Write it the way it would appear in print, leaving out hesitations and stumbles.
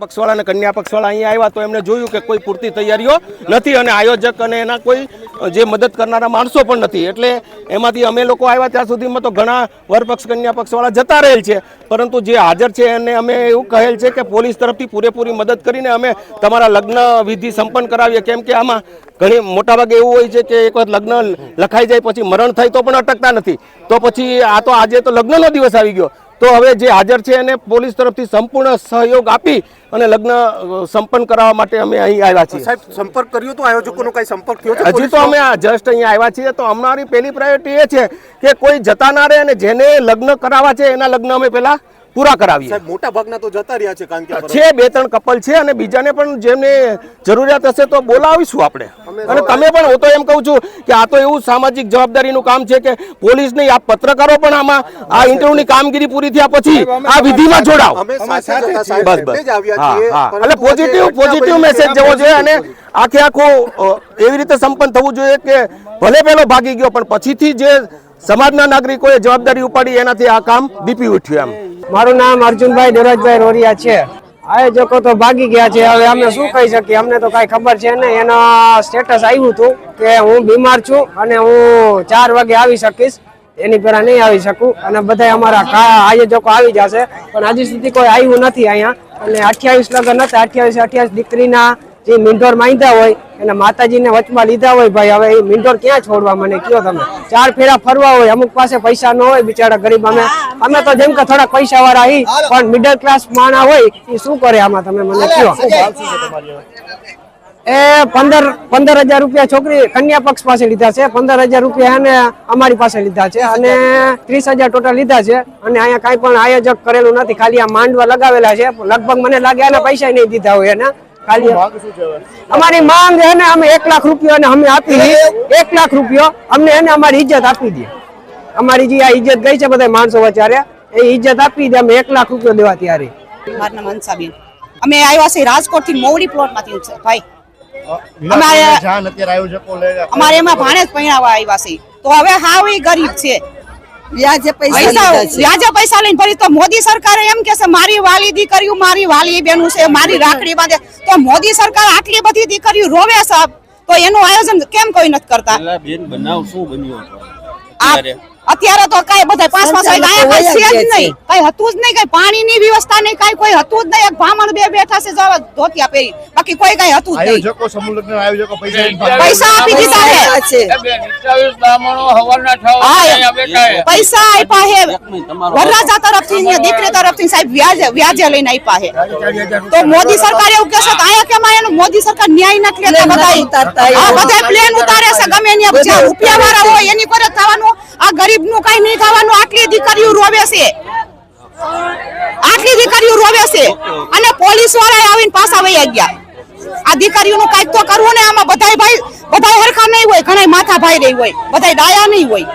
પક્ષવાળા અને કન્યા પક્ષવાળા અહીંયા આવ્યા તો એમને જોયું કે કોઈ પૂરતી તૈયારીઓ નથી અને આયોજક અને એના કોઈ જે મદદ કરનારા માણસો પણ નથી, એટલે એમાંથી અમે લોકો આવ્યા ત્યાં સુધીમાં તો ઘણા વરપક્ષ કન્યા પક્ષવાળા જતા રહેલ છે, પરંતુ જે હાજર છે એને અમે એવું કહેલ છે કે પોલીસ તરફથી પૂરેપૂરી મદદ કરીને અમે તમારા લગ્ન વિધિ સંપન્ન કરાવીએ, કેમ કે આમાં ઘણી મોટાભાગે એવું હોય છે કે એક વખત લગ્ન લખાઈ જાય પછી મરણ થાય તો પણ અટકતા નથી, તો પછી આ તો આજે તો લગ્નનો દિવસ આવી ગયો, તો હવે જે હાજર છે એને પોલીસ તરફથી સંપૂર્ણ સહયોગ આપી અને લગ્ન સંપન્ન કરાવવા માટે અમે અહીં આવ્યા છીએ। સાહેબ, સંપર્ક કર્યો તો આયોજકોનો કઈ સંપર્ક થયો છે? હજી તો અમે જસ્ટ અહીંયા આવ્યા છીએ, તો અમારી પહેલી પ્રાયોરિટી એ છે કે કોઈ જતા ના રહે અને જેને લગ્ન કરાવવા છે એના લગ્ન અમે પહેલા પૂરા કરાવીએ। સાહેબ, મોટા ભાગના તો જતા રહ્યા છે, કારણ કે છે 2-3 કપલ છે અને બીજાને પણ જેમને જરૂરિયાત હશે તો બોલાવીશું આપણે। અને તમે પણ હું તો એમ કહું છું કે આ તો એવું સામાજિક જવાબદારીનું કામ છે કે પોલીસ નહીં, આ પત્રકારો પણ આમાં આ ઇન્ટરવ્યુની કામગીરી પૂરી થયા પછી આ વિધિમાં જોડાવ। એટલે પોઝિટિવ મેસેજ જવો જોઈએ અને આખું એવી રીતે સંપન્ન થવું જોઈએ કે ભલે પેલો ભાગી ગયો પણ પછીથી જે સમાજના નાગરિકોએ જવાબદારી ઉપાડી એનાથી આ કામ દીપી ઉઠ્યું। એમ મારું નામ અર્જુનભાઈ દેવરાજભાઈ રોરિયા છે। આયોજકો તો ભાગી ગયા છે, હવે અમે શું કહી શકીએ, અમને તો કઈ ખબર છે નહીં। એના સ્ટેટસ આવ્યું હતું કે હું બીમાર છું અને હું 4 વાગે આવી શકીશ, એની પહેલા નહીં આવી શકું અને બધા અમારા આયોજકો આવી જશે, પણ હજી સુધી કોઈ આવ્યું નથી અહીંયા। અને 28 લગ્ન હતા, 28 દીકરીના જે મીંઢોર માંગ્યા હોય અને માતાજીને વચમાં લીધા હોય, ભાઈ હવે એ મીંઢોર ક્યાં છોડવા, મને કયો તમે? 4 ફેરા ફરવા હોય, અમુક પાસે પૈસા ન હોય બિચારા ગરીબ, અમે તો જેમ કે થોડા પૈસા વાળા પણ મિડલ ક્લાસ માણા હોય એ શું કરે આમાં, તમે મને કયો? એ 15,000 રૂપિયા છોકરી કન્યા પક્ષ પાસે લીધા છે, 15,000 રૂપિયા એને અમારી પાસે લીધા છે અને 30,000 ટોટલ લીધા છે। અને અહીંયા કઈ પણ આયોજક કરેલું નથી, ખાલી આ માંડવા લગાવેલા છે, લગભગ મને લાગે એના પૈસા નહીં દીધા હોય એને। ખાલી અમારી માંગ છે ને અમે 1 લાખ રૂપિયા ને અમે આપી દઈએ, 1 લાખ રૂપિયા અમને એને અમારી ઇજ્જત આપી દે, અમારી જે આ ઇજ્જત ગઈ છે બધા માણસો વચારે એ ઇજ્જત આપી દે, અમે 1 લાખ રૂપિયા દેવા તૈયારી। મારું નામ હંસાબેન, અમે આવ્યા છે રાજકોટ થી મોવડી પ્લોટ માંથી છે ભાઈ, અમારે એમાં ભાણેજ પહેરાવા આવ્યા છે, તો હવે હાવ ઈ ગરીબ છે, વ્યાજે પૈસા લઈને ભરી, તો મોદી સરકારે એમ કે છે મારી વાલી દીકરીઓ મારી વાલી બેનું છે, મારી રાખડી બાંધે, તો મોદી સરકાર આટલી બધી દીકરીઓ રોવે છે તો એનું આયોજન કેમ કોઈ નથી કરતા? અત્યારે તો કઈ બધા 5-5 અહીંયા કઈ છે જ નહીં, કઈ હતું જ નહીં, કઈ પાણીની વ્યવસ્થા નહીં, કઈ કોઈ હતું જ નહીં, એક ભામણ બે બેઠા છે ધોતિયા પહેરી, બાકી કોઈ કઈ હતું જ નહીં। પૈસા આપી દીધા છે, પૈસા આપ્યા હે વરરાજા તરફથી, દીકરી તરફથી સાહેબ વ્યાજે લઈને આપ્યા હે, તો મોદી સરકાર એવું કહેશે કે અહીંયા કેમ એનું મોદી સરકાર ન્યાય નથી લેતા, બધા પ્લેન ઉતારે છે ગમે ત્યાં, રૂપિયા વાળા હોય એની પર થવાનું, આ ગરીબ નું કઈ નહીં થવાનું। આટલી દીકરીઓ રોવે છે, આટલી દીકરીઓ રોવે છે અને પોલીસ વાળા આવીને પાછા વહી ગયા। આ દીકરીઓ નું કઈક તો કરવું ને, આમાં બધા હરખા નહીં હોય, ઘણા માથા ભાઈ રહી હોય, બધા ડાયા નહીં હોય।